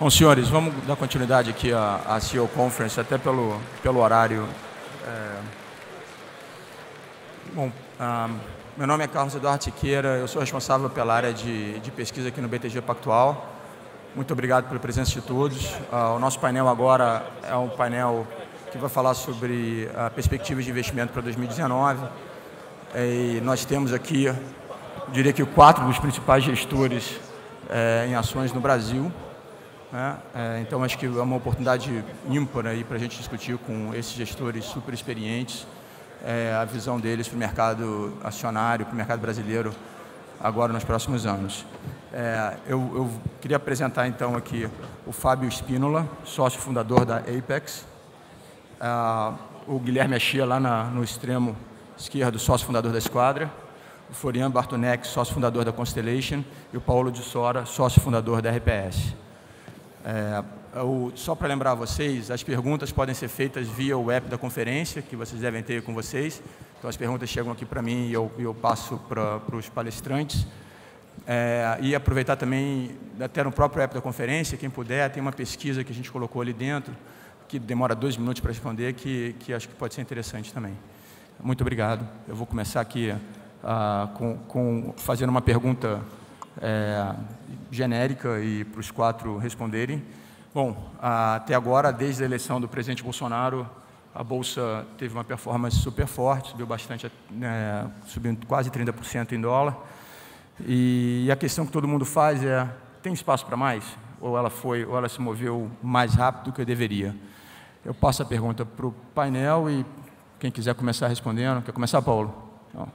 Bom, senhores, vamos dar continuidade aqui à CEO Conference, até pelo horário. Meu nome é Carlos Eduardo Siqueira, eu sou responsável pela área de pesquisa aqui no BTG Pactual. Muito obrigado pela presença de todos. O nosso painel agora é um painel que vai falar sobre perspectivas de investimento para 2019. E nós temos aqui, eu diria que 4 dos principais gestores em ações no Brasil. Então, acho que é uma oportunidade ímpar para a gente discutir com esses gestores super experientes a visão deles para o mercado acionário, para o mercado brasileiro, agora nos próximos anos. Eu queria apresentar, então, aqui o Fábio Spínola, sócio fundador da Apex, o Guilherme Achia, lá no extremo esquerdo, sócio fundador da Esquadra, o Florian Bartonek, sócio fundador da Constellation, e o Paulo de Sora, sócio fundador da RPS. Só para lembrar vocês, as perguntas podem ser feitas via o app da conferência, que vocês devem ter com vocês. Então, as perguntas chegam aqui para mim e eu passo para os palestrantes. E aproveitar também, até no próprio app da conferência, quem puder, tem uma pesquisa que a gente colocou ali dentro, que demora 2 minutos para responder, que acho que pode ser interessante também. Muito obrigado. Eu vou começar aqui fazendo uma pergunta genérica e para os 4 responderem. Bom, até agora, desde a eleição do presidente Bolsonaro, a Bolsa teve uma performance super forte, subiu bastante, subindo quase 30% em dólar. E a questão que todo mundo faz é, tem espaço para mais? Ou ela se moveu mais rápido do que deveria? Eu passo a pergunta para o painel e quem quiser começar respondendo. Quer começar, Paulo? Não.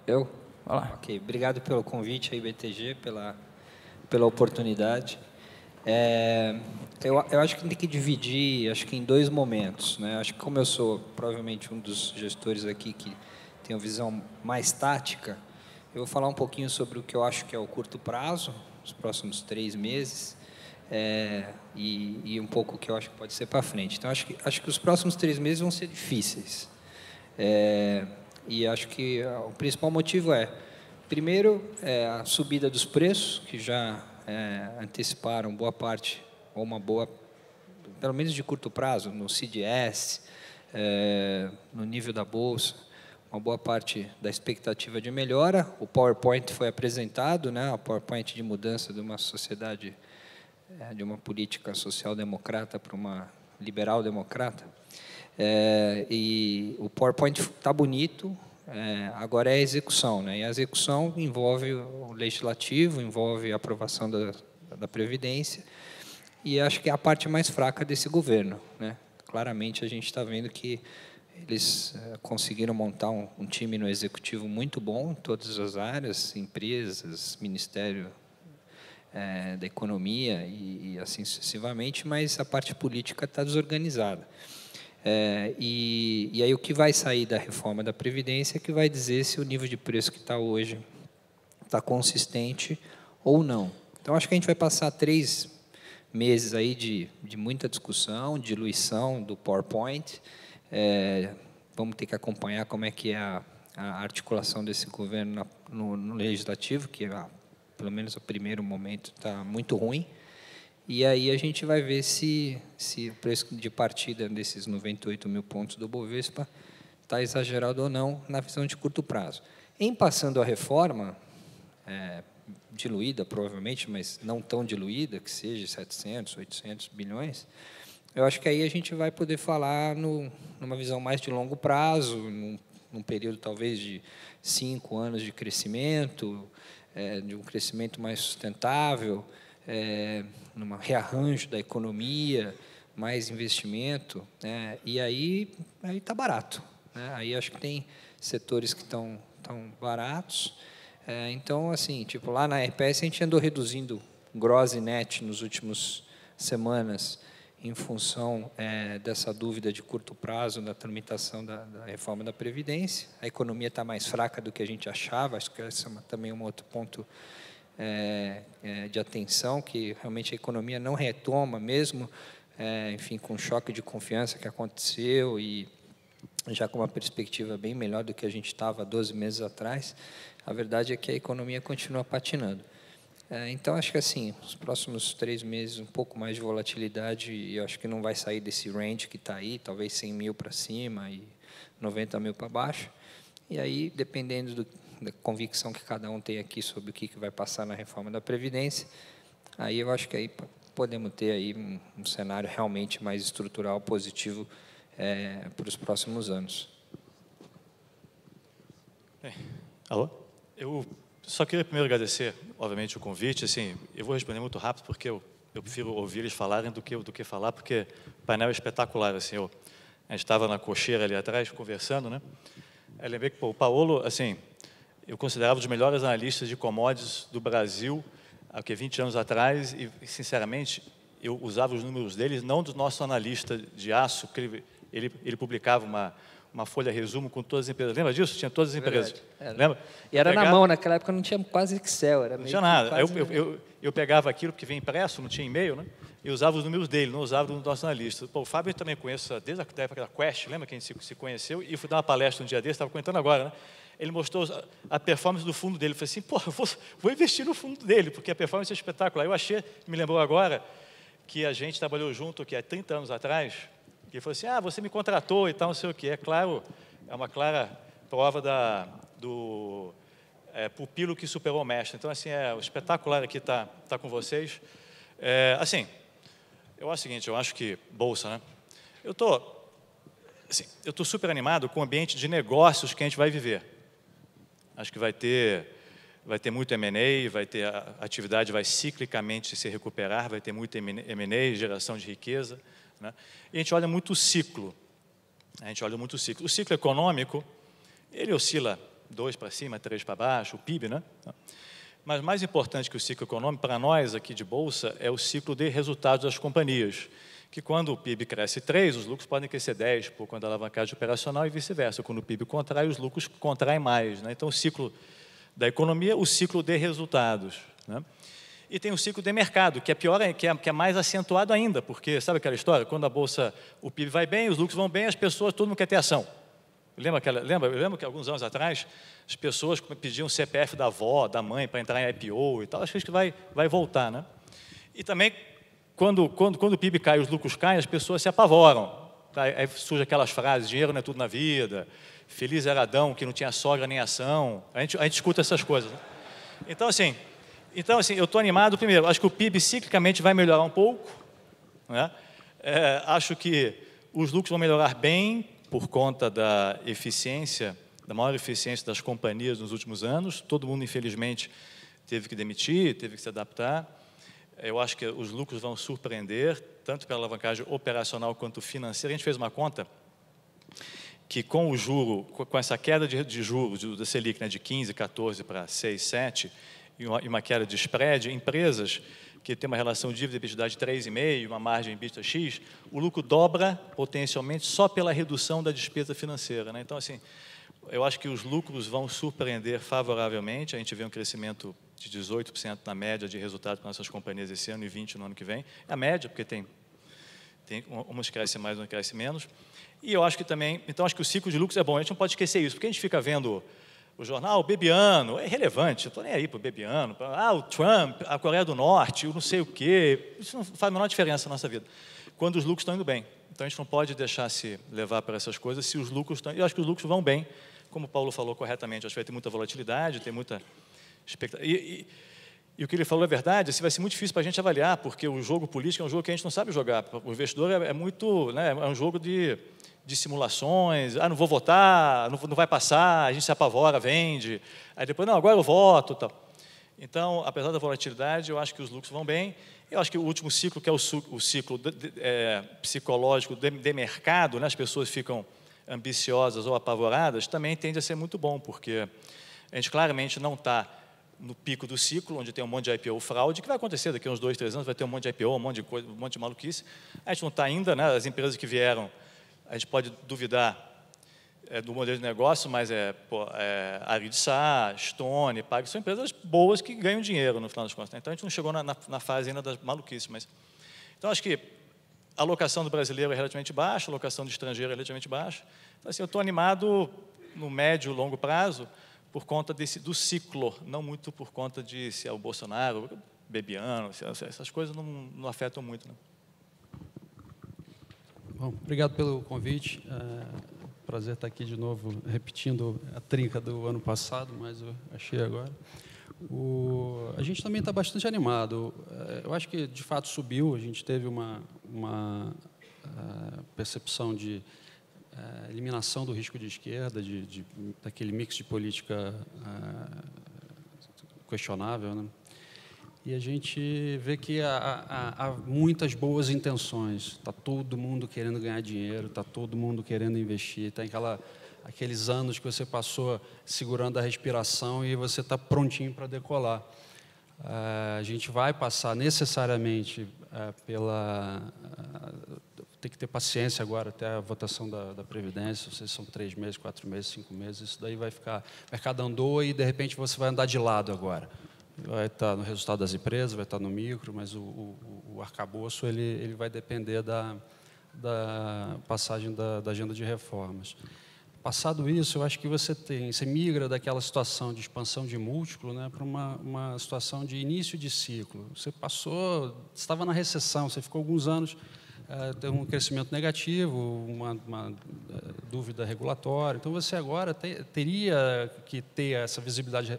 Eu? Vai lá. Ok, obrigado pelo convite aí, BTG, pela oportunidade. Eu acho que tem que dividir, acho que em 2 momentos, né? Acho que como eu sou provavelmente um dos gestores aqui que tem uma visão mais tática, eu vou falar um pouquinho sobre o que eu acho que é o curto prazo, os próximos 3 meses, e um pouco o que eu acho que pode ser para frente. Então, acho que os próximos 3 meses vão ser difíceis. E acho que o principal motivo primeiro, a subida dos preços, que já anteciparam boa parte, ou uma boa, pelo menos de curto prazo, no CDS, no nível da Bolsa, uma boa parte da expectativa de melhora. O PowerPoint foi apresentado, né, a PowerPoint de mudança de uma sociedade, de uma política social-democrata para uma liberal-democrata. E o PowerPoint está bonito, agora é a execução, né? E a execução envolve o legislativo, envolve a aprovação da Previdência, e acho que é a parte mais fraca desse governo, né? Claramente a gente está vendo que eles conseguiram montar um time no executivo muito bom em todas as áreas, empresas, Ministério da Economia e assim sucessivamente, mas a parte política está desorganizada. E aí o que vai sair da reforma da Previdência é que vai dizer se o nível de preço que está hoje está consistente ou não. Então, acho que a gente vai passar 3 meses aí de muita discussão, diluição do PowerPoint. Vamos ter que acompanhar como é que é a articulação desse governo no legislativo, que pelo menos o primeiro momento está muito ruim. E aí a gente vai ver se o preço de partida desses 98 mil pontos do Bovespa está exagerado ou não na visão de curto prazo. Em passando a reforma, diluída provavelmente, mas não tão diluída, que seja 700, 800 bilhões, eu acho que aí a gente vai poder falar numa visão mais de longo prazo, num período talvez de 5 anos de crescimento, de um crescimento mais sustentável, num rearranjo da economia, mais investimento, né? E aí está barato, né? Aí acho que tem setores que estão baratos. Então, assim, tipo, lá na RPS a gente andou reduzindo gross e net nos últimos semanas em função dessa dúvida de curto prazo da tramitação da reforma da Previdência. A economia está mais fraca do que a gente achava, acho que esse é também um outro ponto de atenção, que realmente a economia não retoma, mesmo, enfim, com o choque de confiança que aconteceu e já com uma perspectiva bem melhor do que a gente estava 12 meses atrás. A verdade é que a economia continua patinando. Então, acho que assim, os próximos 3 meses, um pouco mais de volatilidade, e eu acho que não vai sair desse range que está aí, talvez 100 mil para cima e 90 mil para baixo. E aí, dependendo da convicção que cada um tem aqui sobre o que vai passar na reforma da Previdência, aí eu acho que aí podemos ter aí um cenário realmente mais estrutural, positivo para os próximos anos. Alô? Eu só queria primeiro agradecer, obviamente, o convite. Assim, eu vou responder muito rápido, porque eu prefiro ouvir eles falarem do que falar, porque o painel é espetacular. Assim, a gente estava na cocheira ali atrás, conversando, né? Eu lembrei que o Paulo, assim, eu considerava um dos melhores analistas de commodities do Brasil há 20 anos atrás, e, sinceramente, eu usava os números dele, não do nosso analista de aço, que ele publicava uma folha resumo com todas as empresas. Lembra disso? Tinha todas as empresas. Lembra? E era na mão, naquela época não tinha quase Excel. Era não tinha nada. Eu pegava aquilo que vem impresso, não tinha e-mail, né? E usava os números dele, não usava dos nossos analistas. Pô, o Fábio eu também conheço desde a época da Quest, lembra que a gente se conheceu? E fui dar uma palestra um dia desse, estava comentando agora, né? Ele mostrou a performance do fundo dele. Eu falei assim, pô, vou investir no fundo dele, porque a performance é espetacular. Eu achei, me lembrou agora, que a gente trabalhou junto aqui há 30 anos atrás, que ele falou assim, você me contratou e tal, não sei o quê. É claro, é uma clara prova do pupilo que superou o mestre. Então, assim, o espetacular aqui tá com vocês. Assim, eu acho o seguinte, eu acho que Bolsa, né? Eu tô super animado com o ambiente de negócios que a gente vai viver. Acho que vai ter muito M&A, a atividade vai ciclicamente se recuperar, vai ter muito M&A, geração de riqueza, né? E a gente olha muito o ciclo. O ciclo econômico, ele oscila 2 para cima, 3 para baixo, o PIB, né? Mas mais importante que o ciclo econômico, para nós aqui de Bolsa, é o ciclo de resultados das companhias, que quando o PIB cresce 3, os lucros podem crescer 10, por conta da alavancagem operacional e vice-versa. Quando o PIB contrai, os lucros contraem mais, né? Então, o ciclo da economia, o ciclo de resultados, né? E tem o ciclo de mercado, que é pior, que é mais acentuado ainda, porque, sabe aquela história? Quando a Bolsa, o PIB vai bem, os lucros vão bem, as pessoas, todo mundo quer ter ação. Eu lembro que alguns anos atrás, as pessoas pediam o CPF da avó, da mãe, para entrar em IPO e tal. Acho que vai voltar, né? E também, quando o PIB cai, os lucros caem, as pessoas se apavoram. Tá? Aí surgem aquelas frases, dinheiro não é tudo na vida, feliz era Adão, que não tinha sogra nem ação. A gente escuta essas coisas, né? Então, assim, eu estou animado. Primeiro, acho que o PIB ciclicamente vai melhorar um pouco, né? Acho que os lucros vão melhorar bem por conta da maior eficiência das companhias nos últimos anos. Todo mundo, infelizmente, teve que demitir, teve que se adaptar. Eu acho que os lucros vão surpreender, tanto pela alavancagem operacional quanto financeira. A gente fez uma conta que com o juro, com essa queda de juros da Selic, né, de 15, 14 para 6, 7, e uma queda de spread, empresas que tem uma relação dívida-EBITDA de 3,5, uma margem EBITDA X, o lucro dobra potencialmente só pela redução da despesa financeira, né? Então, assim, eu acho que os lucros vão surpreender favoravelmente. A gente vê um crescimento de 18% na média de resultado para nossas companhias esse ano e 20% no ano que vem. É a média, porque tem umas crescem mais, umas crescem menos. E eu acho que também, então acho que o ciclo de lucros é bom. A gente não pode esquecer isso, porque a gente fica vendo o jornal, o Bebiano, é irrelevante, eu estou nem aí para o Bebiano, o Trump, a Coreia do Norte, o não sei o quê, isso não faz a menor diferença na nossa vida, quando os lucros estão indo bem. Então, a gente não pode deixar se levar para essas coisas se os lucros estão... Eu acho que os lucros vão bem, como o Paulo falou corretamente, acho que vai ter muita volatilidade, tem muita expectativa. E o que ele falou é verdade, assim, vai ser muito difícil para a gente avaliar, porque o jogo político é um jogo que a gente não sabe jogar. O investidor é muito... Né, é um jogo de simulações, não vou votar, não vai passar, a gente se apavora, vende, aí depois, não, agora eu voto, tal. Então, apesar da volatilidade, eu acho que os lucros vão bem. Eu acho que o último ciclo, que é o ciclo psicológico de mercado, né, as pessoas ficam ambiciosas ou apavoradas, também tende a ser muito bom, porque a gente claramente não está no pico do ciclo, onde tem um monte de IPO fraude, que vai acontecer daqui a uns 2, 3 anos, vai ter um monte de IPO, um monte de coisa, um monte de maluquice. A gente não está ainda, né, as empresas que vieram, a gente pode duvidar do modelo de negócio, mas Aridsa, Stone, Pag, são empresas boas que ganham dinheiro no final das contas, né? Então, a gente não chegou na fase ainda das maluquices. Então, acho que a alocação do brasileiro é relativamente baixa, a alocação do estrangeiro é relativamente baixa. Então, assim, eu estou animado no médio e longo prazo, por conta do ciclo, não muito por conta de se é o Bolsonaro, Bebiano, essas coisas não afetam muito, né? Bom, obrigado pelo convite. Prazer estar aqui de novo, repetindo a trinca do ano passado, mas eu achei agora. A gente também está bastante animado. Eu acho que, de fato, subiu. A gente teve uma percepção de eliminação do risco de esquerda, daquele mix de política questionável, né? E a gente vê que há muitas boas intenções. Está todo mundo querendo ganhar dinheiro, está todo mundo querendo investir. Tem aqueles anos que você passou segurando a respiração e você está prontinho para decolar. A gente vai passar necessariamente tem que ter paciência agora até a votação da Previdência. Vocês são 3 meses, 4 meses, 5 meses. Isso daí vai ficar... O mercado andou e, de repente, você vai andar de lado agora. Vai estar no resultado das empresas, vai estar no micro, mas o arcabouço ele vai depender da passagem da agenda de reformas. Passado isso, eu acho que você migra daquela situação de expansão de múltiplo, né, para uma situação de início de ciclo. Você estava na recessão, você ficou alguns anos tem um crescimento negativo, uma dúvida regulatória. Então, você agora teria que ter essa visibilidade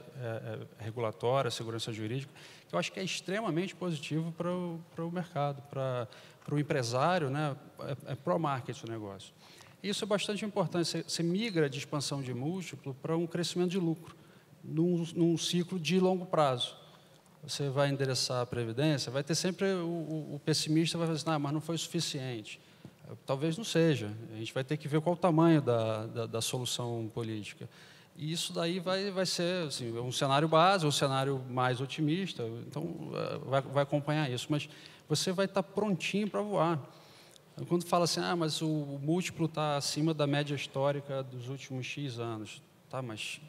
regulatória, segurança jurídica, que eu acho que é extremamente positivo para o mercado, para o empresário, né? É pró-market o negócio. Isso é bastante importante. Você migra de expansão de múltiplo para um crescimento de lucro, num ciclo de longo prazo. Você vai endereçar a Previdência, vai ter sempre o pessimista vai falar assim, mas não foi suficiente. Talvez não seja. A gente vai ter que ver qual o tamanho da solução política. E isso daí vai ser assim, um cenário base, um cenário mais otimista. Então, vai acompanhar isso. Mas você vai estar prontinho para voar. Quando fala assim, mas o múltiplo está acima da média histórica dos últimos X anos. Tá, mas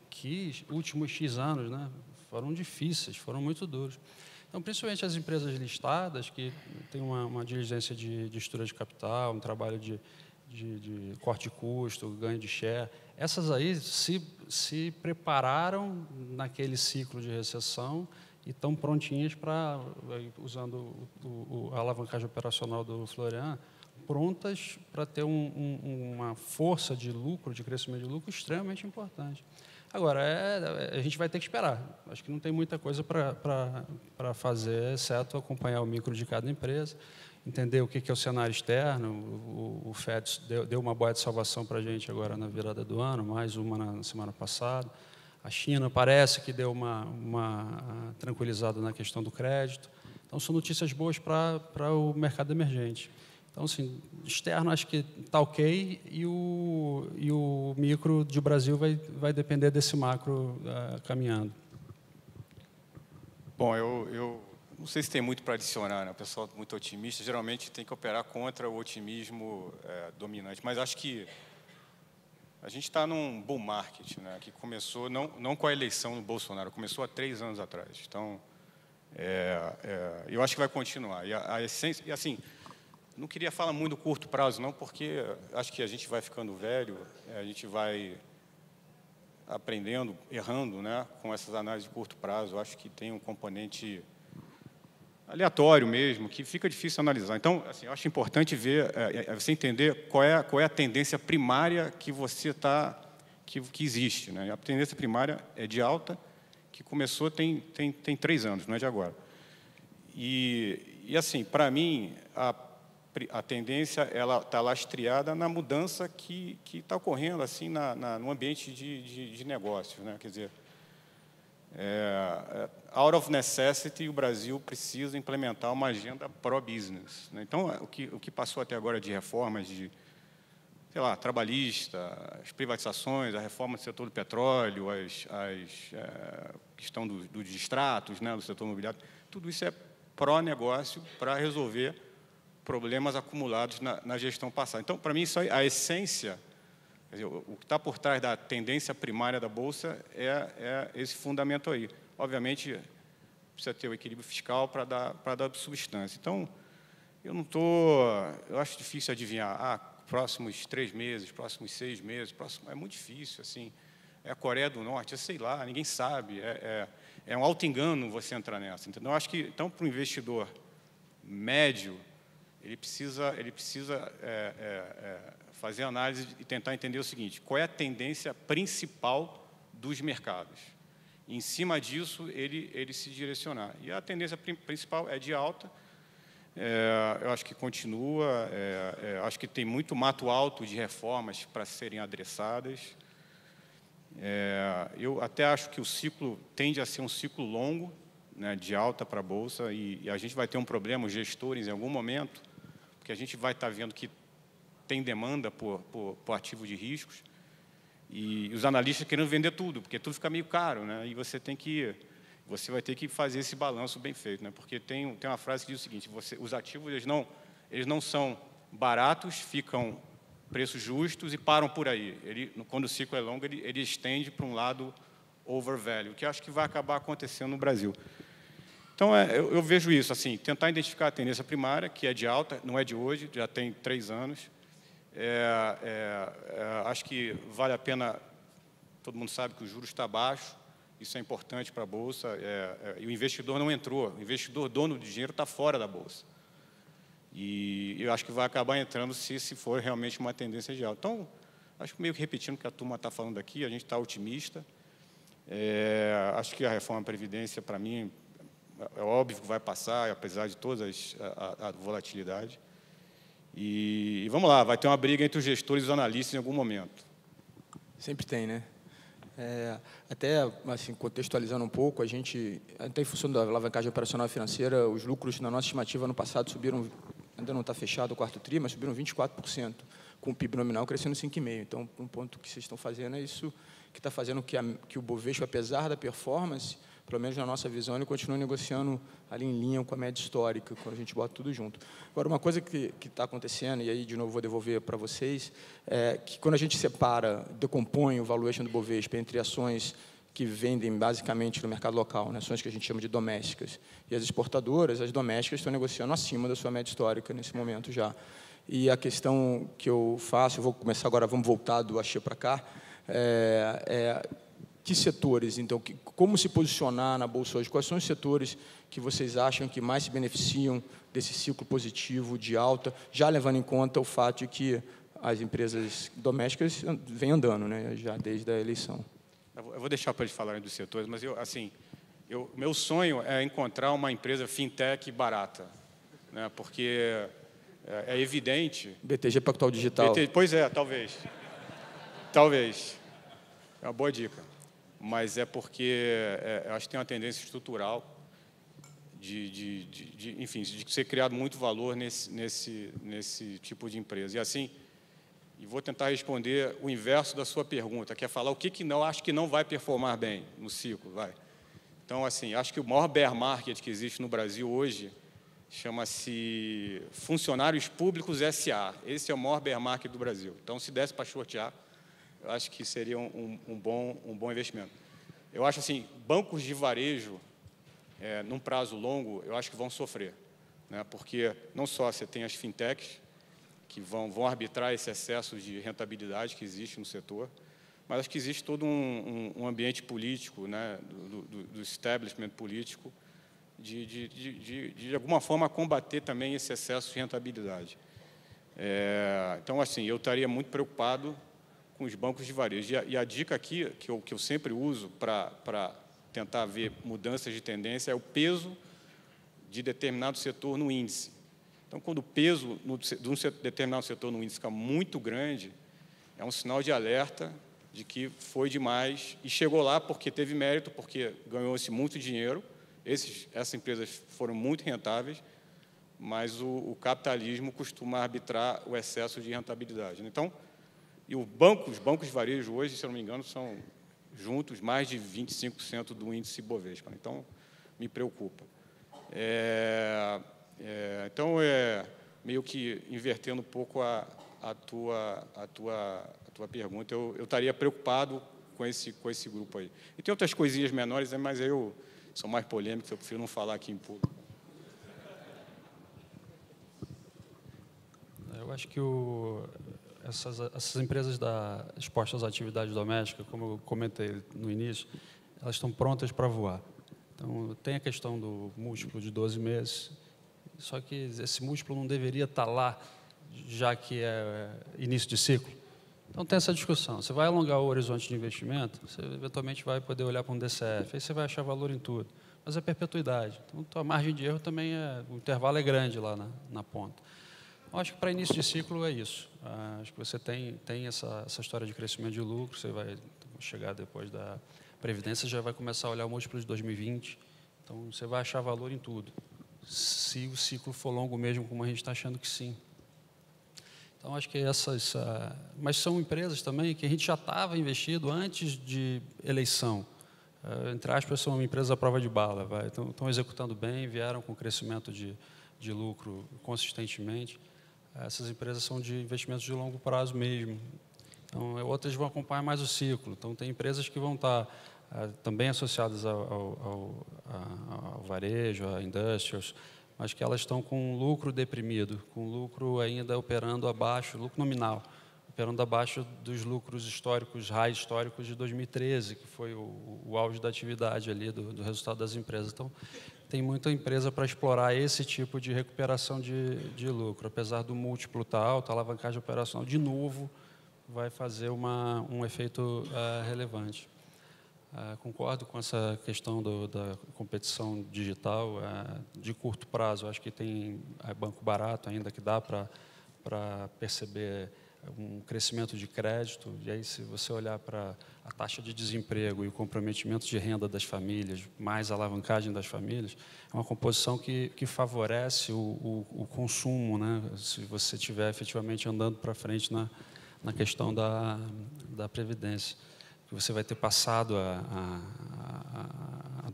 que últimos X anos, né? Foram difíceis, foram muito duros. Então, principalmente as empresas listadas, que têm uma diligência de estrutura de capital, um trabalho de corte de custo, ganho de share, essas aí se prepararam naquele ciclo de recessão e estão prontinhas para, usando a alavancagem operacional do Florian, prontas para ter uma força de lucro, de crescimento de lucro extremamente importante. Agora, a gente vai ter que esperar. Acho que não tem muita coisa para fazer, exceto acompanhar o micro de cada empresa, entender o que é o cenário externo. O FED deu uma boia de salvação para a gente agora na virada do ano, mais uma na semana passada. A China parece que deu uma tranquilizada na questão do crédito. Então, são notícias boas para o mercado emergente. Então, assim, externo acho que está ok e o micro de Brasil vai depender desse macro caminhando. Bom, eu não sei se tem muito para adicionar, né? O pessoal muito otimista geralmente tem que operar contra o otimismo dominante, mas acho que a gente está num bull market, né? Que começou não com a eleição do Bolsonaro, começou há 3 anos atrás. Então, eu acho que vai continuar. E a essência, e assim, não queria falar muito do curto prazo, não, porque acho que a gente vai ficando velho, a gente vai aprendendo, errando, né, com essas análises de curto prazo. Eu acho que tem um componente aleatório mesmo, que fica difícil analisar. Então, assim, eu acho importante ver, você entender qual é a tendência primária que você que existe, né? A tendência primária é de alta, que começou tem 3 anos, não é de agora. E assim, para mim, a tendência ela está lastreada na mudança que está ocorrendo assim no ambiente de negócios, né? Quer dizer, out of necessity, o Brasil precisa implementar uma agenda pro-business, né? Então, o que passou até agora de reformas de, sei lá, trabalhista, as privatizações, a reforma do setor do petróleo, questão dos extratos, né, do setor imobiliário, tudo isso é pró-negócio para resolver problemas acumulados na gestão passada. Então, para mim, isso aí, a essência, quer dizer, o que está por trás da tendência primária da Bolsa é esse fundamento aí. Obviamente, precisa ter o equilíbrio fiscal para dar substância. Então, eu acho difícil adivinhar, próximos 3 meses, próximos 6 meses, é muito difícil, assim. é a Coreia do Norte, sei lá, ninguém sabe. É um auto-engano você entrar nessa. Entendeu? Eu acho que, então, para o investidor médio, ele precisa fazer análise e tentar entender o seguinte: qual é a tendência principal dos mercados? E, em cima disso, ele se direcionar. E a tendência principal é de alta. Eu acho que continua. Acho que tem muito mato alto de reformas para serem adressadas. Eu até acho que o ciclo tende a ser um ciclo longo, né, de alta para a Bolsa, e a gente vai ter um problema, os gestores, em algum momento, porque a gente vai estar vendo que tem demanda por ativo de riscos, e os analistas querendo vender tudo, porque tudo fica meio caro, né, e você vai ter que fazer esse balanço bem feito, né, porque tem uma frase que diz o seguinte: os ativos eles não são baratos, ficam preços justos e param por aí. Quando o ciclo é longo, ele estende para um lado overvalue, que acho que vai acabar acontecendo no Brasil. Então, eu vejo isso, assim, tentar identificar a tendência primária, que é de alta, não é de hoje, já tem 3 anos. Acho que vale a pena, todo mundo sabe que o juros está baixo, isso é importante para a Bolsa, e o investidor não entrou, o investidor dono de dinheiro está fora da Bolsa. E eu acho que vai acabar entrando se for realmente uma tendência de alta. Então, acho que meio que repetindo o que a turma está falando aqui, a gente está otimista. Acho que a reforma da Previdência, para mim, é óbvio que vai passar, apesar de toda a volatilidade. E vamos lá, vai ter uma briga entre os gestores e os analistas em algum momento. Sempre tem, né? Até, assim, contextualizando um pouco, a gente, até em função da alavancagem operacional financeira, os lucros, na nossa estimativa, no passado, subiram, ainda não está fechado o quarto tri, mas subiram 24%, com o PIB nominal crescendo 5,5%. Então, um ponto que vocês estão fazendo é isso que está fazendo que o Bovespa, apesar da performance, pelo menos na nossa visão, ele continua negociando ali em linha com a média histórica, quando a gente bota tudo junto. Agora, uma coisa que está acontecendo, e aí, de novo, vou devolver para vocês, é que quando a gente decompõe o valuation do Bovespa entre ações que vendem basicamente no mercado local, né, ações que a gente chama de domésticas, e as exportadoras, as domésticas estão negociando acima da sua média histórica nesse momento já. E a questão que eu faço, eu vou começar agora, vamos voltar do Axê para cá, que setores, então, como se posicionar na Bolsa hoje? Quais são os setores que vocês acham que mais se beneficiam desse ciclo positivo de alta, já levando em conta o fato de que as empresas domésticas vêm andando, né, já desde a eleição? Eu vou deixar para eles falarem dos setores, mas meu sonho é encontrar uma empresa fintech barata, né, porque é evidente... BTG Pactual Digital. Pois é, talvez. Talvez. É uma boa dica. Mas é porque eu acho que tem uma tendência estrutural enfim, de ser criado muito valor nesse tipo de empresa. E assim, vou tentar responder o inverso da sua pergunta, que é falar o que não acho que não vai performar bem no ciclo, vai. Então, assim, acho que o maior bear market que existe no Brasil hoje chama-se Funcionários Públicos SA. Esse é o maior bear market do Brasil. Então, se desse para shortear, eu acho que seria um bom investimento. Eu acho assim, bancos de varejo, num prazo longo, eu acho que vão sofrer, né? Porque não só você tem as fintechs, que vão arbitrar esse excesso de rentabilidade que existe no setor, mas acho que existe todo um ambiente político, né, do establishment político, de alguma forma, combater também esse excesso de rentabilidade. Então, assim, eu estaria muito preocupado com os bancos de varejo. E a dica aqui, que eu sempre uso para tentar ver mudanças de tendência, é o peso de determinado setor no índice. Então, quando o peso de um determinado setor no índice fica muito grande, é um sinal de alerta de que foi demais e chegou lá porque teve mérito, porque ganhou-se muito dinheiro, essas empresas foram muito rentáveis, mas o capitalismo costuma arbitrar o excesso de rentabilidade. Então, e os bancos de varejo hoje, se eu não me engano, são juntos mais de 25% do índice Bovespa. Então, me preocupa. Então, meio que invertendo um pouco a tua pergunta, eu estaria preocupado com esse grupo aí. E tem outras coisinhas menores, mas eu sou mais polêmico, eu prefiro não falar aqui em público. Eu acho que essas empresas expostas às atividades domésticas, como eu comentei no início, elas estão prontas para voar. Então, tem a questão do múltiplo de 12 meses, só que esse múltiplo não deveria estar lá, já que é início de ciclo. Então, tem essa discussão. Você vai alongar o horizonte de investimento, você eventualmente vai poder olhar para um DCF, aí você vai achar valor em tudo. Mas é perpetuidade. Então, a margem de erro também o intervalo é grande lá na ponta. Eu acho que para início de ciclo é isso. Acho que você tem essa história de crescimento de lucro, você vai chegar depois da Previdência, já vai começar a olhar o múltiplo de 2020. Então, você vai achar valor em tudo. Se o ciclo for longo mesmo, como a gente está achando que sim. Então, acho que mas são empresas também que a gente já estava investido antes de eleição. Entre aspas, são empresas à prova de bala. Estão executando bem, vieram com crescimento de lucro consistentemente. Essas empresas são de investimentos de longo prazo mesmo. Então, outras vão acompanhar mais o ciclo. Então, tem empresas que vão estar também associadas ao varejo, a indústrias, mas que elas estão com lucro deprimido, com lucro ainda operando abaixo, lucro nominal, operando abaixo dos lucros históricos, highs históricos de 2013, que foi o auge da atividade ali, do resultado das empresas. Então, tem muita empresa para explorar esse tipo de recuperação de lucro. Apesar do múltiplo estar alto, a alavancagem operacional, de novo, vai fazer um efeito relevante. Concordo com essa questão da competição digital de curto prazo. Acho que tem banco barato ainda que dá para perceber um crescimento de crédito. E aí, se você olhar para a taxa de desemprego e o comprometimento de renda das famílias, mais a alavancagem das famílias, é uma composição que favorece o consumo, né? Se você estiver efetivamente andando para frente na questão da Previdência, que você vai ter passado a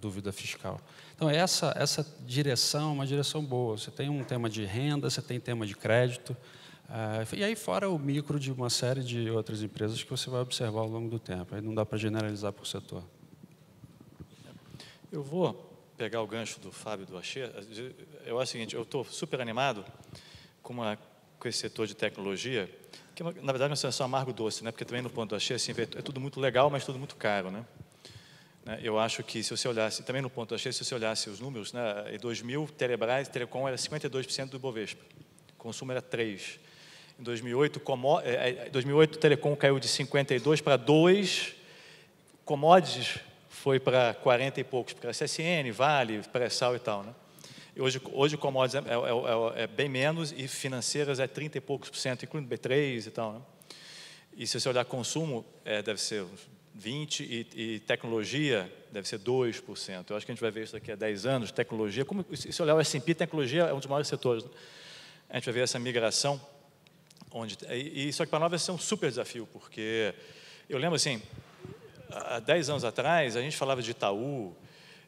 dúvida fiscal. Então, essa direção é uma direção boa. Você tem um tema de renda, você tem tema de crédito, e aí fora o micro de uma série de outras empresas que você vai observar ao longo do tempo. Aí não dá para generalizar por setor. Eu vou pegar o gancho do Fábio do Axê. Eu acho o seguinte, eu estou super animado com esse setor de tecnologia, que na verdade é uma sensação amargo-doce, né? Porque também no ponto do Axê assim, é tudo muito legal, mas tudo muito caro, né? Eu acho que se você olhasse, também no ponto do Axê, se você olhasse os números, né? Em 2000, Telebrás, Telecom era 52% do Ibovespa, o consumo era 3%. Em 2008, 2008 Telecom caiu de 52 para 2, commodities foi para 40 e poucos, porque era CSN, Vale, pré-sal e tal, né? E hoje commodities é bem menos e financeiras é 30 e poucos %, incluindo B3 e tal, né? E se você olhar consumo, deve ser 20% e tecnologia deve ser 2%. Eu acho que a gente vai ver isso daqui a 10 anos, tecnologia. Se olhar o S&P, tecnologia é um dos maiores setores, né? A gente vai ver essa migração. Só que para nós vai ser um super desafio, porque eu lembro assim, há 10 anos atrás, a gente falava de Itaú,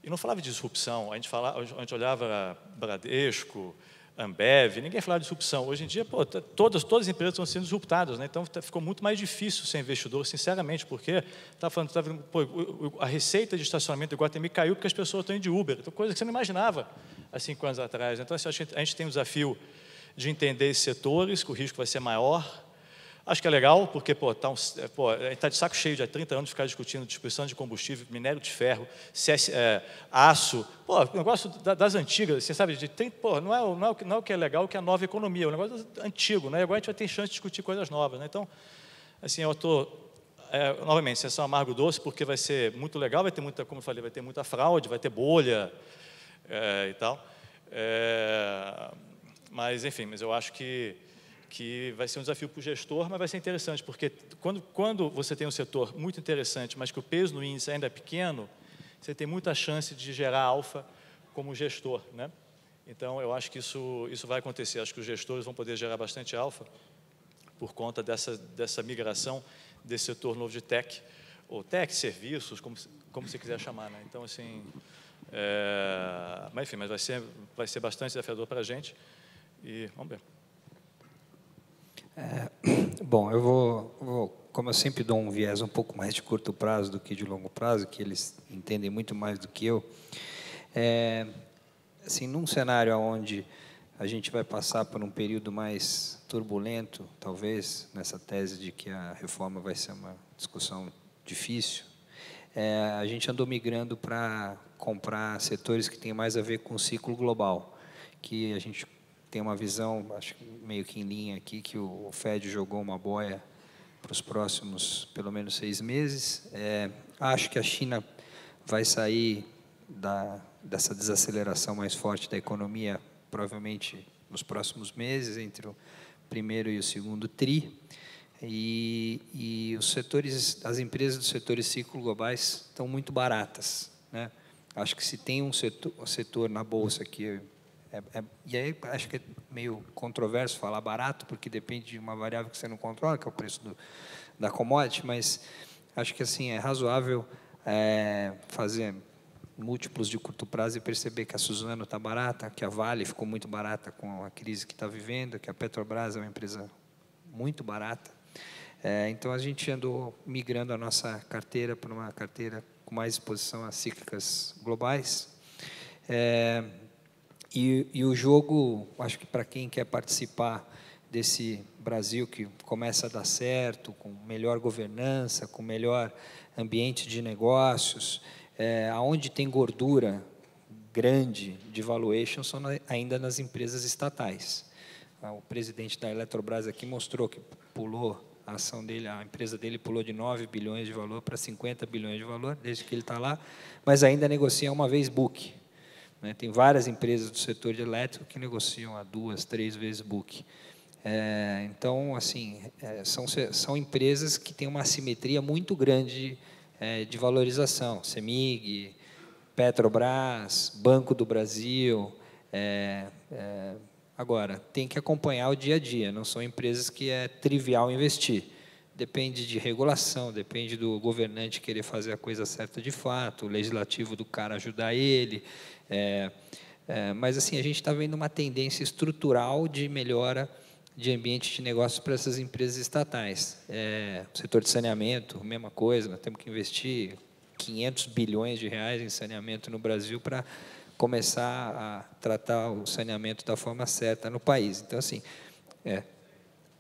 e não falava de disrupção, a gente olhava Bradesco, Ambev, ninguém falava de disrupção. Hoje em dia, todas as empresas estão sendo disruptadas, né? Então ficou muito mais difícil ser investidor, sinceramente, porque a receita de estacionamento do Iguatemi caiu porque as pessoas estão indo de Uber, então, coisa que você não imaginava há 5 anos atrás. Então, assim, a gente tem um desafio de entender esses setores, que o risco vai ser maior. Acho que é legal, porque a gente está de saco cheio de há 30 anos de ficar discutindo distribuição de combustível, minério de ferro, aço, o negócio das antigas, você sabe, não é o que é legal, o que é a nova economia, é um negócio antigo, né? E agora a gente vai ter chance de discutir coisas novas, né? Então, assim, eu estou, novamente, sessão amargo doce, porque vai ser muito legal, vai ter muita, como eu falei, vai ter muita fraude, vai ter bolha e tal. Mas, enfim, eu acho que vai ser um desafio para o gestor, mas vai ser interessante, porque quando você tem um setor muito interessante, mas que o peso no índice ainda é pequeno, você tem muita chance de gerar alfa como gestor, né? Então, eu acho que isso vai acontecer. Acho que os gestores vão poder gerar bastante alfa por conta dessa migração desse setor novo de tech, ou tech, serviços, como você quiser chamar, né? Então, assim, mas, enfim, vai ser bastante desafiador para a gente. E vamos ver. Bom, eu vou, como eu sempre dou um viés um pouco mais de curto prazo do que de longo prazo, que eles entendem muito mais do que eu, assim, num cenário onde a gente vai passar por um período mais turbulento, talvez, nessa tese de que a reforma vai ser uma discussão difícil. A gente andou migrando para comprar setores que têm mais a ver com o ciclo global, que a gente tem uma visão, acho que meio que em linha aqui, que o Fed jogou uma boia para os próximos, pelo menos, 6 meses. Acho que a China vai sair dessa desaceleração mais forte da economia, provavelmente nos próximos meses, entre o primeiro e o segundo tri. E os setores, as empresas dos setores ciclo globais estão muito baratas, né? Acho que se tem um setor na bolsa que e aí acho que é meio controverso falar barato, porque depende de uma variável que você não controla, que é o preço da commodity, mas acho que assim é razoável fazer múltiplos de curto prazo e perceber que a Suzano está barata, que a Vale ficou muito barata com a crise que está vivendo, que a Petrobras é uma empresa muito barata. Então, a gente andou migrando a nossa carteira para uma carteira com mais exposição a cíclicas globais. E o jogo, acho que para quem quer participar desse Brasil que começa a dar certo, com melhor governança, com melhor ambiente de negócios, aonde tem gordura grande de valuation são ainda nas empresas estatais. O presidente da Eletrobras aqui mostrou que pulou a ação dele, a empresa dele pulou de 9 bilhões de valor para 50 bilhões de valor, desde que ele está lá, mas ainda negocia uma vez book. Tem várias empresas do setor de elétrico que negociam a 2, 3 vezes book. Então, assim, são empresas que têm uma assimetria muito grande de valorização. CEMIG, Petrobras, Banco do Brasil. Agora, tem que acompanhar o dia a dia, não são empresas que é trivial investir. Depende de regulação, depende do governante querer fazer a coisa certa de fato, o legislativo do cara ajudar ele. Mas, assim, a gente está vendo uma tendência estrutural de melhora de ambiente de negócios para essas empresas estatais. O setor de saneamento, mesma coisa, nós temos que investir 500 bilhões de reais em saneamento no Brasil para começar a tratar o saneamento da forma certa no país. Então, assim,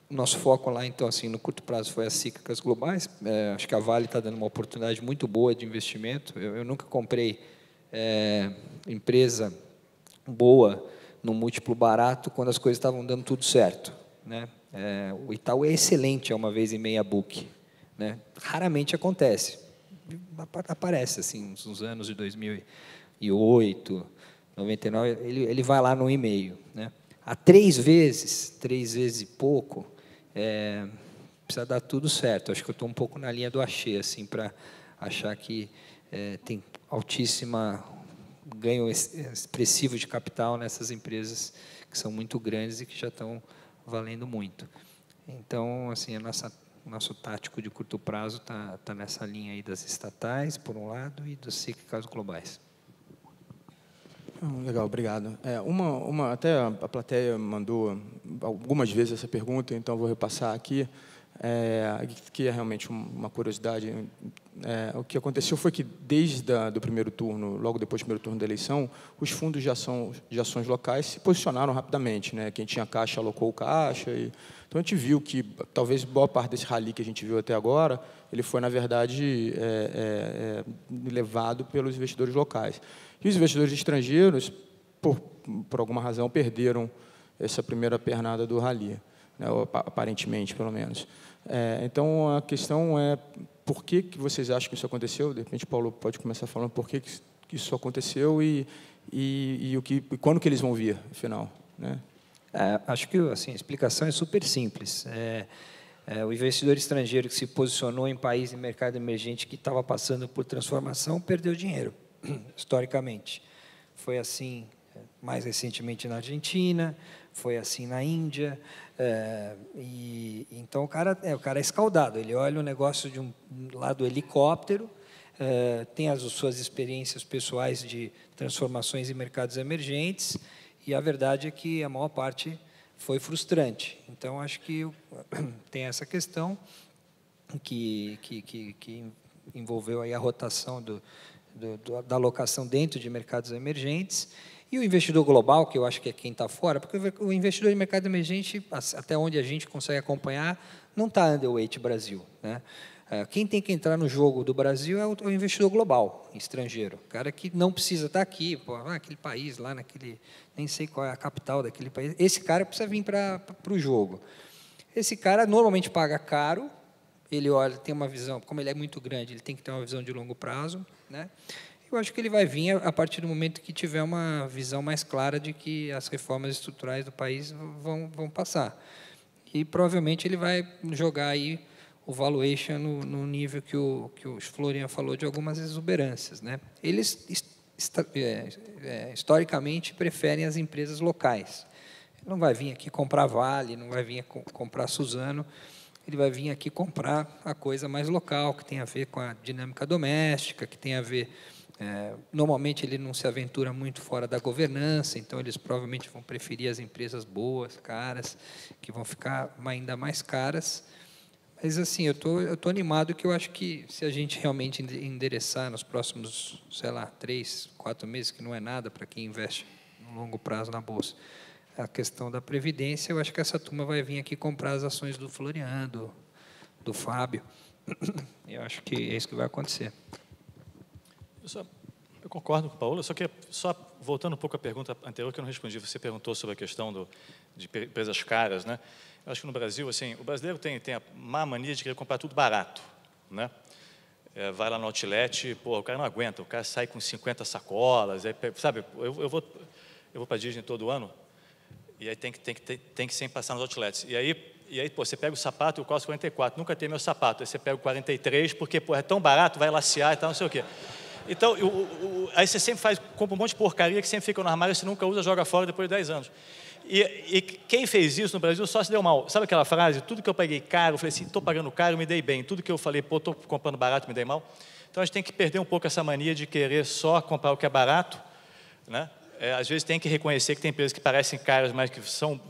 o nosso foco lá, então, assim, no curto prazo foi as cíclicas globais. Acho que a Vale está dando uma oportunidade muito boa de investimento. Eu nunca comprei empresa boa no múltiplo barato quando as coisas estavam dando tudo certo, né? O Itaú é excelente a uma vez e meia book, né? Raramente acontece. Aparece, assim, uns anos de 2008, 99, ele vai lá no 1,5, né? A 3 vezes e pouco, precisa dar tudo certo. Acho que eu estou um pouco na linha do Axê, assim, para achar que tem altíssima ganho expressivo de capital nessas empresas que são muito grandes e que já estão valendo muito. Então, assim, o nosso tático de curto prazo está nessa linha aí das estatais, por um lado, e dos cíclicas globais. Legal, obrigado. Até a plateia mandou algumas vezes essa pergunta, então vou repassar aqui, que é realmente uma curiosidade. O que aconteceu foi que, desde do primeiro turno, logo depois do primeiro turno da eleição, os fundos de ações locais se posicionaram rapidamente, né? Quem tinha caixa alocou caixa. Então, a gente viu que, talvez, boa parte desse rally que a gente viu até agora, ele foi, na verdade, levado pelos investidores locais. E os investidores estrangeiros, por alguma razão, perderam essa primeira pernada do rally, né? Aparentemente, pelo menos. Então, a questão é, por que vocês acham que isso aconteceu? De repente, Paulo pode começar falando por que isso aconteceu e quando que eles vão vir, afinal, né? Acho que, assim, a explicação é super simples. O investidor estrangeiro que se posicionou em país e mercado emergente que estava passando por transformação perdeu dinheiro, historicamente. Foi assim, mais recentemente, na Argentina, foi assim na Índia. Então, o cara é escaldado. Ele olha o negócio de um lado helicóptero, tem as suas experiências pessoais de transformações em mercados emergentes, e a verdade é que a maior parte foi frustrante. Então, acho que tem essa questão que envolveu aí a rotação da alocação dentro de mercados emergentes. E o investidor global, que eu acho que é quem está fora, porque o investidor de mercado emergente, até onde a gente consegue acompanhar, não está underweight Brasil, né? Quem tem que entrar no jogo do Brasil é o investidor global, estrangeiro. O cara que não precisa estar aqui, aquele país lá, nem sei qual é a capital daquele país. Esse cara precisa vir para o jogo. Esse cara normalmente paga caro, ele olha, tem uma visão, como ele é muito grande, ele tem que ter uma visão de longo prazo, né? Eu acho que ele vai vir a partir do momento que tiver uma visão mais clara de que as reformas estruturais do país vão passar. E provavelmente ele vai jogar aí o valuation no nível que o Florian falou de algumas exuberâncias, né? Eles historicamente preferem as empresas locais. Ele não vai vir aqui comprar Vale, não vai vir comprar Suzano, ele vai vir aqui comprar a coisa mais local, que tem a ver com a dinâmica doméstica, que tem a ver... normalmente ele não se aventura muito fora da governança, então eles provavelmente vão preferir as empresas boas, caras, que vão ficar ainda mais caras. Mas, assim, eu tô animado, que eu acho que se a gente realmente endereçar nos próximos, sei lá, 3, 4 meses, que não é nada para quem investe no longo prazo na Bolsa, a questão da Previdência, eu acho que essa turma vai vir aqui comprar as ações do Florian, do Fábio. Eu acho que é isso que vai acontecer. Eu concordo com o Paulo, só voltando um pouco à pergunta anterior que eu não respondi, você perguntou sobre a questão de empresas caras, né? Eu acho que no Brasil, assim, o brasileiro tem a má mania de querer comprar tudo barato, né? Vai lá no outlet, o cara não aguenta, o cara sai com 50 sacolas, aí, sabe? Eu vou para a Disney todo ano e aí tem que sempre passar nos outlets. E aí, você pega o sapato, eu calço 44, nunca tem meu sapato. Aí você pega o 43, porque, é tão barato, vai lacear e tal, não sei o quê. Então, aí você sempre compra um monte de porcaria que sempre fica no armário, você nunca usa, joga fora depois de 10 anos. E quem fez isso no Brasil só se deu mal. Sabe aquela frase? Tudo que eu paguei caro, eu falei assim, estou pagando caro, me dei bem. Tudo que eu falei, estou comprando barato, me dei mal. Então, a gente tem que perder um pouco essa mania de querer só comprar o que é barato, né? Às vezes tem que reconhecer que tem empresas que parecem caras, mas que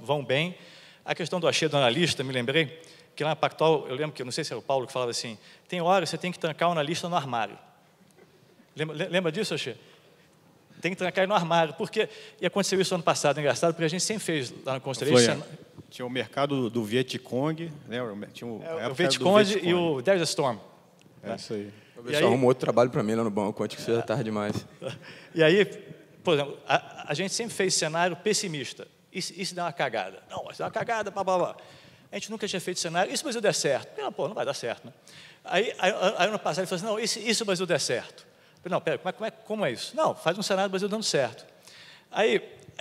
vão bem. A questão do achei do analista, me lembrei, que lá na Pactual, eu lembro que, eu não sei se era o Paulo que falava assim, tem hora que você tem que trancar o analista no armário. Lembra disso, Axê? Tem que trancar ele no armário, porque... E aconteceu isso ano passado, engraçado, porque a gente sempre fez lá no Constellation... Tinha o mercado do Vietcong, lembra? Tinha o Vietcong e o There's a Storm. Isso aí. Talvez só arrumou outro trabalho para mim lá no banco, antes que seja tarde demais. E aí, por exemplo, a gente sempre fez cenário pessimista. E se dá uma cagada? Não, mas dá uma cagada, blá, blá, blá. A gente nunca tinha feito cenário. E se o Brasil der certo? Não vai dar certo, né? Aí ano passado, ele falou assim, não, e se o Brasil der certo? Não, pera, como é isso? Não, faz um cenário do Brasil dando certo. Aí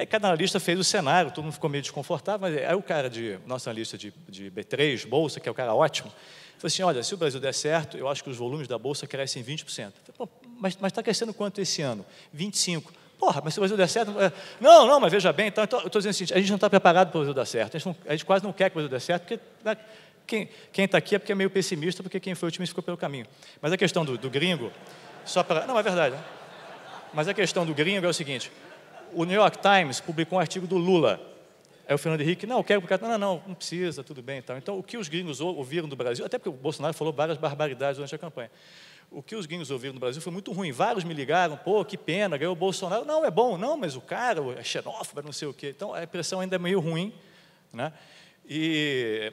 cada analista fez o cenário, todo mundo ficou meio desconfortável, mas aí o cara, nosso analista de B3, Bolsa, que é o cara ótimo, falou assim, olha, se o Brasil der certo, eu acho que os volumes da Bolsa crescem 20%. Falei, mas está crescendo quanto esse ano? 25%. Porra, mas se o Brasil der certo... Não, mas veja bem, então, eu estou dizendo o seguinte, a gente não está preparado para o Brasil dar certo, a gente quase não quer que o Brasil dê certo, porque... Quem está aqui é porque é meio pessimista, porque quem foi otimista ficou pelo caminho. Mas a questão do gringo... Não, é verdade. Né? Mas a questão do gringo é o seguinte, o New York Times publicou um artigo do Lula. Aí o Fernando Henrique, não precisa, tudo bem. Então, o que os gringos ouviram do Brasil, até porque o Bolsonaro falou várias barbaridades durante a campanha, o que os gringos ouviram do Brasil foi muito ruim. Vários me ligaram, que pena, ganhou o Bolsonaro. Não, é bom, não, mas o cara é xenófobo, não sei o quê. Então, a impressão ainda é meio ruim, né?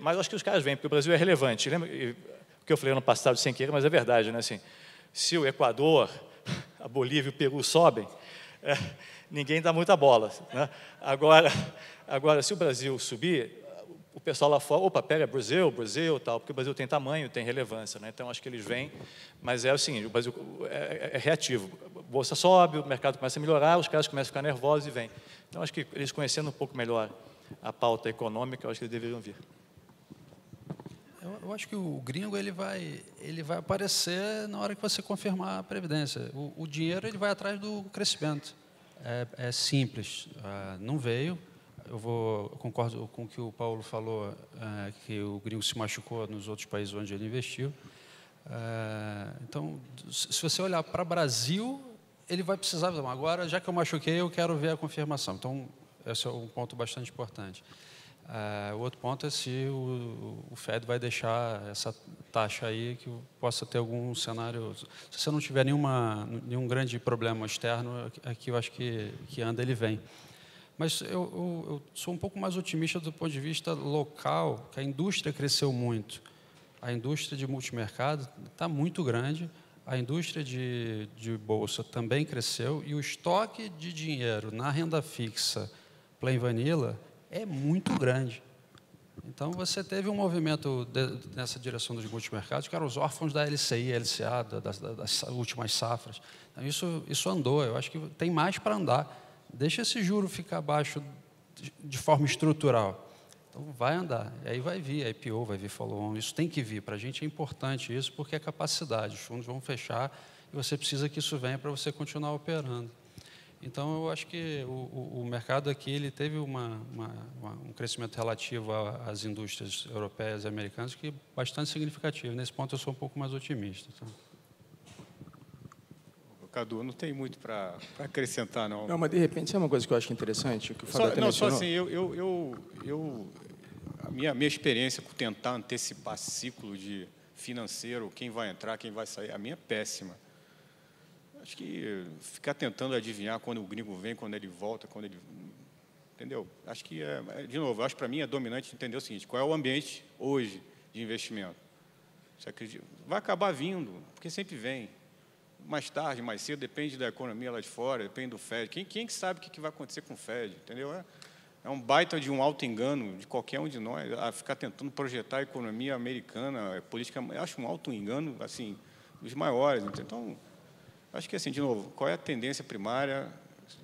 Mas acho que os caras vêm, porque o Brasil é relevante. Lembra o que eu falei ano passado sem querer, mas é verdade, né? Assim, se o Equador, a Bolívia e o Peru sobem, ninguém dá muita bola, né? Agora, se o Brasil subir, o pessoal lá fora, pega Brasil, tal, porque o Brasil tem tamanho, tem relevância, né? Então, acho que eles vêm, mas é o seguinte, o Brasil é reativo. A Bolsa sobe, o mercado começa a melhorar, os caras começam a ficar nervosos e vêm. Então, acho que eles conhecendo um pouco melhor a pauta econômica, eu acho que eles deveriam vir. Eu acho que o gringo ele vai aparecer na hora que você confirmar a Previdência. O dinheiro ele vai atrás do crescimento. É simples. Não veio. Eu concordo com o que o Paulo falou, que o gringo se machucou nos outros países onde ele investiu. Então, se você olhar para o Brasil, ele vai precisar... Agora, já que eu machuquei, eu quero ver a confirmação. Então, esse é um ponto bastante importante. O outro ponto é se o Fed vai deixar essa taxa aí que possa ter algum cenário. Se você não tiver nenhum grande problema externo, aqui eu acho que anda, ele vem. Mas eu sou um pouco mais otimista do ponto de vista local, que a indústria cresceu muito. A indústria de multimercado está muito grande, a indústria de bolsa também cresceu e o estoque de dinheiro na renda fixa plain vanilla é muito grande. Então, você teve um movimento nessa direção dos multimercados, que eram os órfãos da LCI, LCA, das últimas safras. Então, isso andou, eu acho que tem mais para andar. Deixa esse juro ficar baixo de forma estrutural. Então, vai andar. E aí vai vir IPO, vai vir follow-on. Isso tem que vir. Para a gente é importante isso, porque é capacidade. Os fundos vão fechar e você precisa que isso venha para você continuar operando. Então, eu acho que o mercado aqui ele teve um crescimento relativo às indústrias europeias e americanas que é bastante significativo. Nesse ponto, eu sou um pouco mais otimista. Então. Cadu, não tem muito para acrescentar, não. Não, mas de repente, é uma coisa que eu acho interessante, que o Fábio até mencionou. Só assim, a minha experiência com tentar antecipar ciclo de financeiro, quem vai entrar, quem vai sair, a minha é péssima. Acho que ficar tentando adivinhar quando o gringo vem, quando ele volta, quando ele... Entendeu? Acho que, de novo, acho que para mim é dominante entender o seguinte, qual é o ambiente hoje de investimento? Você acredita? Vai acabar vindo, porque sempre vem. Mais tarde, mais cedo, depende da economia lá de fora, depende do Fed. Quem que sabe o que vai acontecer com o Fed? Entendeu? É um baita de um auto-engano de qualquer um de nós, a ficar tentando projetar a economia americana, a política... Eu acho um auto-engano, assim, dos maiores. Então... Acho que, assim, de novo, qual é a tendência primária,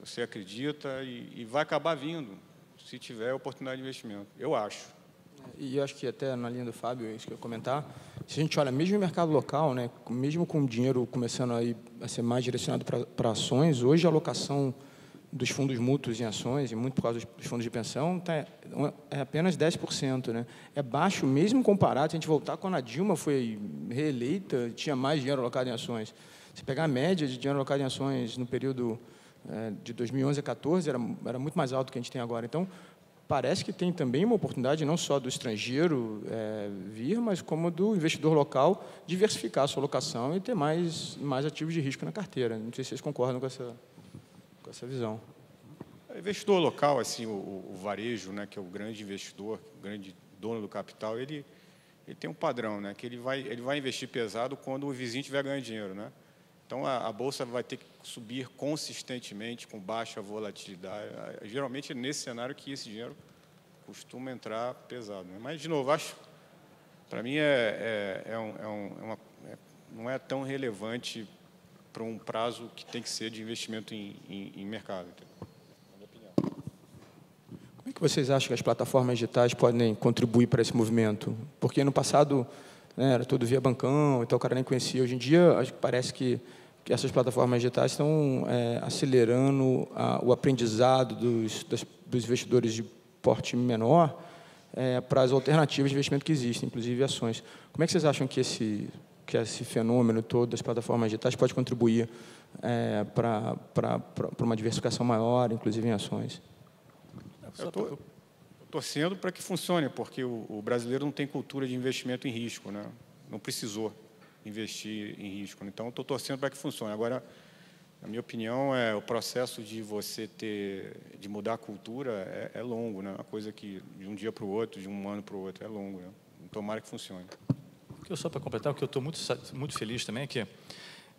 você acredita, e vai acabar vindo, se tiver oportunidade de investimento. Eu acho. E eu acho que até na linha do Fábio, isso que eu ia comentar, se a gente olha, mesmo no mercado local, né, mesmo com o dinheiro começando a ser mais direcionado para ações, hoje a alocação dos fundos mútuos em ações, e muito por causa dos fundos de pensão, é apenas 10%. Né? É baixo, mesmo comparado, se a gente voltar quando a Dilma foi reeleita, tinha mais dinheiro alocado em ações. Se pegar a média de dinheiro alocado em ações no período de 2011 a 2014, era muito mais alto do que a gente tem agora. Então, parece que tem também uma oportunidade, não só do estrangeiro vir, mas como do investidor local diversificar a sua alocação e ter mais ativos de risco na carteira. Não sei se vocês concordam com essa visão. O investidor local, assim, o varejo, né, que é o grande investidor, o grande dono do capital, ele tem um padrão, né, que ele vai investir pesado quando o vizinho estiver ganhando dinheiro, né? Então, a Bolsa vai ter que subir consistentemente, com baixa volatilidade. Geralmente, é nesse cenário que esse dinheiro costuma entrar pesado. Né? Mas, de novo, acho, para mim, não é tão relevante para um prazo que tem que ser de investimento em mercado. Na minha opinião. Como é que vocês acham que as plataformas digitais podem contribuir para esse movimento? Porque, no passado, era tudo via bancão, então o cara nem conhecia. Hoje em dia, parece que essas plataformas digitais estão acelerando o aprendizado dos investidores de porte menor para as alternativas de investimento que existem, inclusive ações. Como é que vocês acham que esse fenômeno todo das plataformas digitais pode contribuir para uma diversificação maior, inclusive em ações? Eu estou torcendo para que funcione, porque o brasileiro não tem cultura de investimento em risco, né? Não precisou investir em risco. Então, estou torcendo para que funcione. Agora, na minha opinião, o processo de de mudar a cultura é longo, né? Uma coisa que de um dia para o outro, de um ano para o outro, é longo, né? Tomara que funcione. Só para completar, o que eu estou muito feliz também é que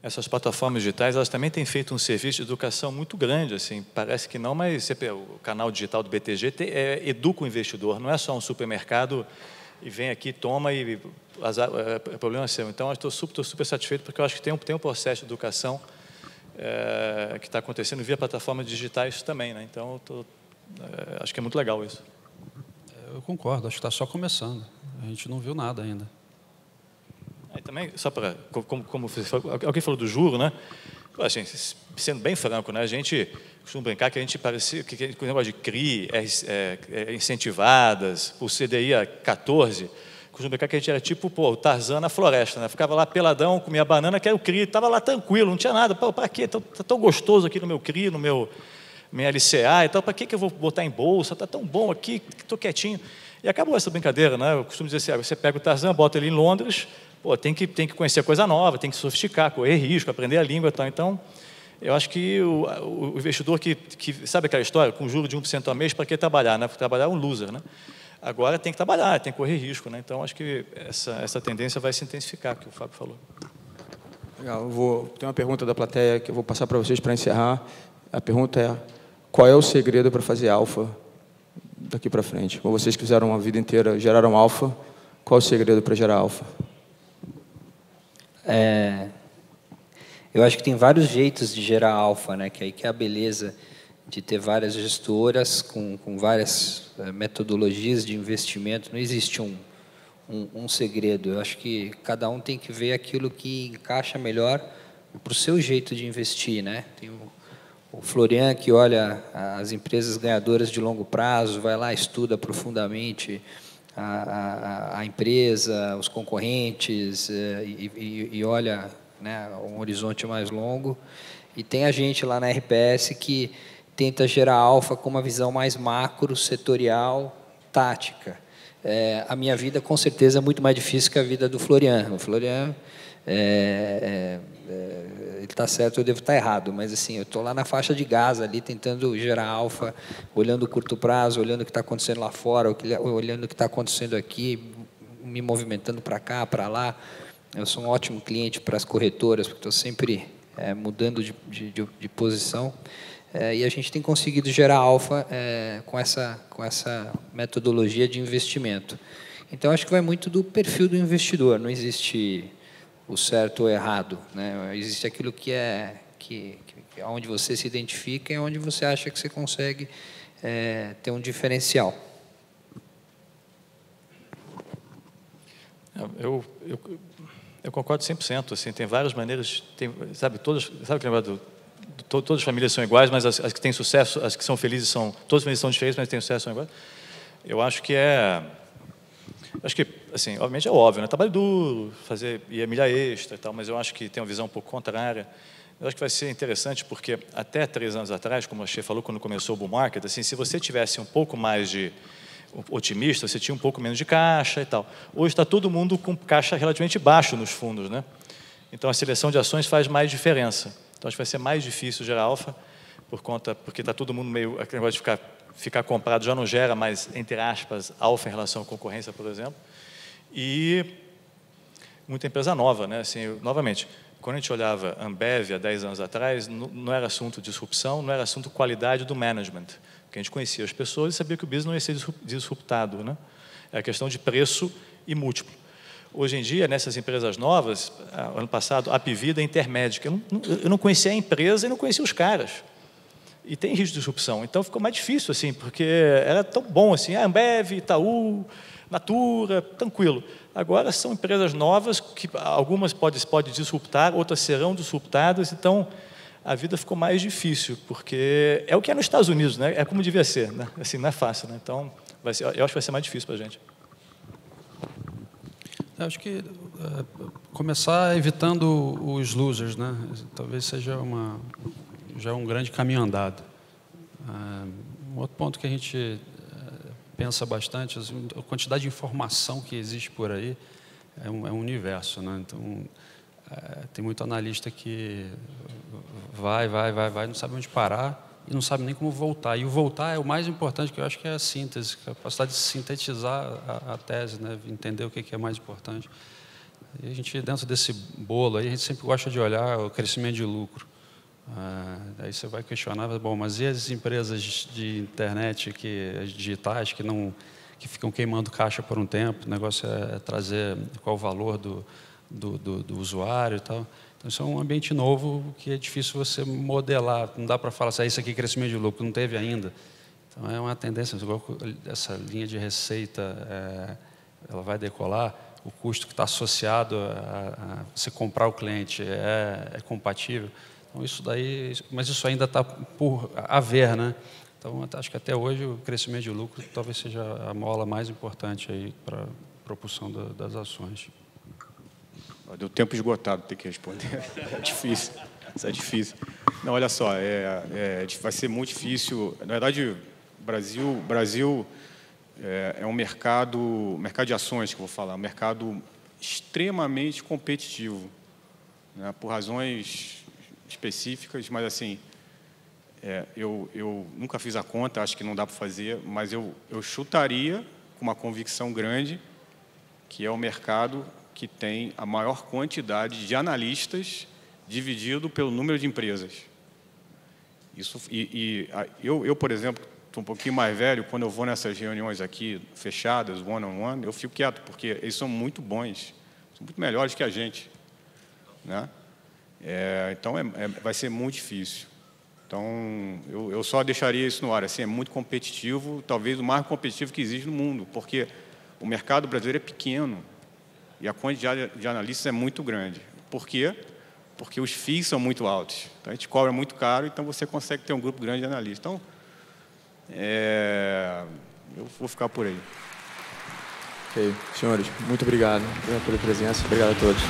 essas plataformas digitais, elas também têm feito um serviço de educação muito grande, assim, parece que não, mas o canal digital do BTG educa o investidor, não é só um supermercado e vem aqui, toma e o problema é seu. Então, eu estou super satisfeito, porque eu acho que tem um processo de educação que está acontecendo via plataformas digitais também. Né? Então, acho que é muito legal isso. Eu concordo, acho que está só começando. A gente não viu nada ainda. Aí também, só para, como você falou, alguém falou do juro, né? Assim, sendo bem franco, né? A gente costuma brincar que a gente parecia que o negócio de CRI, incentivadas, o CDI a 14, costuma brincar que a gente era tipo o Tarzan na floresta, né? Ficava lá peladão, comia banana, que era o CRI, estava lá tranquilo, não tinha nada. Para quê? Tá tão gostoso aqui no meu CRI, no meu minha LCA e tal, para que eu vou botar em bolsa? Está tão bom aqui, estou quietinho. E acabou essa brincadeira, né? Eu costumo dizer assim, você pega o Tarzan, bota ele em Londres, pô, tem que conhecer coisa nova, tem que se sofisticar, correr risco, aprender a língua e tal. Então, eu acho que o investidor que sabe aquela história, com juro de 1% ao mês, para que trabalhar? Né? Porque trabalhar é um loser, né? Agora tem que trabalhar, tem que correr risco, né? Então, acho que essa tendência vai se intensificar, que o Fábio falou. Legal, tem uma pergunta da plateia que eu vou passar para vocês para encerrar. A pergunta é, qual é o segredo para fazer alfa daqui para frente? Como vocês que fizeram a vida inteira, geraram alfa, qual é o segredo para gerar alfa? Eu acho que tem vários jeitos de gerar alfa, né? Que aí que é a beleza de ter várias gestoras com várias metodologias de investimento. Não existe um segredo. Eu acho que cada um tem que ver aquilo que encaixa melhor para o seu jeito de investir, né? Tem o Florian, que olha as empresas ganhadoras de longo prazo, vai lá, estuda profundamente a empresa, os concorrentes, e olha, né, um horizonte mais longo. E tem a gente lá na RPS que tenta gerar alfa com uma visão mais macro, setorial, tática. A minha vida, com certeza, é muito mais difícil que a vida do Florian. O Florian, ele está certo, eu devo estar errado, mas assim, eu estou lá na faixa de Gaza, ali, tentando gerar alfa, olhando o curto prazo, olhando o que está acontecendo lá fora, olhando o que está acontecendo aqui, me movimentando para cá, para lá. Eu sou um ótimo cliente para as corretoras, porque estou sempre mudando de posição. E a gente tem conseguido gerar alfa com essa metodologia de investimento. Então, acho que vai muito do perfil do investidor. Não existe o certo ou o errado, né? Existe aquilo que onde você se identifica e onde você acha que você consegue ter um diferencial. Eu concordo 100%. Assim, tem várias maneiras, sabe que negócio todas as famílias são iguais, mas as que têm sucesso, as que são felizes todas as famílias são diferentes, mas têm sucesso são iguais. Eu acho que assim, obviamente é óbvio, né? Trabalho duro, ir a milha extra e tal, mas eu acho que tem uma visão um pouco contrária. Eu acho que vai ser interessante porque até 3 anos atrás, como a Xê falou quando começou o bull market, assim, se você tivesse um pouco mais de otimista, você tinha um pouco menos de caixa e tal. Hoje está todo mundo com caixa relativamente baixo nos fundos, né? Então a seleção de ações faz mais diferença. Então, acho que vai ser mais difícil gerar alfa, porque está todo mundo meio... Aquele negócio de ficar comprado já não gera mais, entre aspas, alfa em relação à concorrência, por exemplo. E muita empresa nova, né? Assim, novamente, quando a gente olhava Ambev há 10 anos atrás, não era assunto disrupção, não era assunto qualidade do management. Porque a gente conhecia as pessoas e sabia que o business não ia ser disruptado, né? É a questão de preço e múltiplo. Hoje em dia, nessas empresas novas, ano passado, a Apivida é intermédica. Eu não conhecia a empresa e não conhecia os caras. E tem risco de disrupção. Então, ficou mais difícil, assim, porque era tão bom, assim, Ambev, Itaú, Natura, tranquilo. Agora, são empresas novas, que algumas podem disruptar, outras serão disruptadas, então, a vida ficou mais difícil, porque é o que é nos Estados Unidos, né? É como devia ser, né? Assim, não é fácil, né? Então, eu acho que vai ser mais difícil para a gente. Eu acho que começar evitando os losers, né? Talvez seja já um grande caminho andado. Um outro ponto que a gente pensa bastante, a quantidade de informação que existe por aí é um universo, né? Então, tem muito analista que vai, não sabe onde parar e não sabe nem como voltar. E o voltar é o mais importante, que eu acho que é a síntese, a capacidade de sintetizar a tese, né? Entender o que é mais importante. E a gente, dentro desse bolo, aí, a gente sempre gosta de olhar o crescimento de lucro. Aí você vai questionar, bom, mas e as empresas de internet, as digitais, que ficam queimando caixa por um tempo? O negócio é trazer qual o valor do usuário e tal. Então, isso é um ambiente novo que é difícil você modelar. Não dá para falar assim, isso aqui é crescimento de lucro, não teve ainda. Então, é uma tendência, igual essa linha de receita, ela vai decolar, o custo que está associado a você comprar o cliente é compatível. Então, isso daí, mas isso ainda está por haver, né? Então, acho que até hoje o crescimento de lucro talvez seja a mola mais importante aí para a propulsão das ações. Deu tempo esgotado ter que responder. É difícil. Isso é difícil. Não, olha só, vai ser muito difícil. Na verdade, Brasil é um mercado de ações, que eu vou falar, um mercado extremamente competitivo, né, por razões específicas, mas assim, eu nunca fiz a conta, acho que não dá para fazer, mas eu chutaria com uma convicção grande que é o mercado que tem a maior quantidade de analistas dividido pelo número de empresas. Eu, por exemplo, estou um pouquinho mais velho, quando eu vou nessas reuniões aqui, fechadas, one-on-one, eu fico quieto, porque eles são muito bons, são muito melhores que a gente, né? Então, vai ser muito difícil. Então, eu só deixaria isso no ar. Assim, é muito competitivo, talvez o mais competitivo que existe no mundo, porque o mercado brasileiro é pequeno e a quantidade de analistas é muito grande. Por quê? Porque os FIIs são muito altos. Então, a gente cobra muito caro, então você consegue ter um grupo grande de analistas. Então, eu vou ficar por aí. Ok, senhores, muito obrigado pela presença. Obrigado a todos.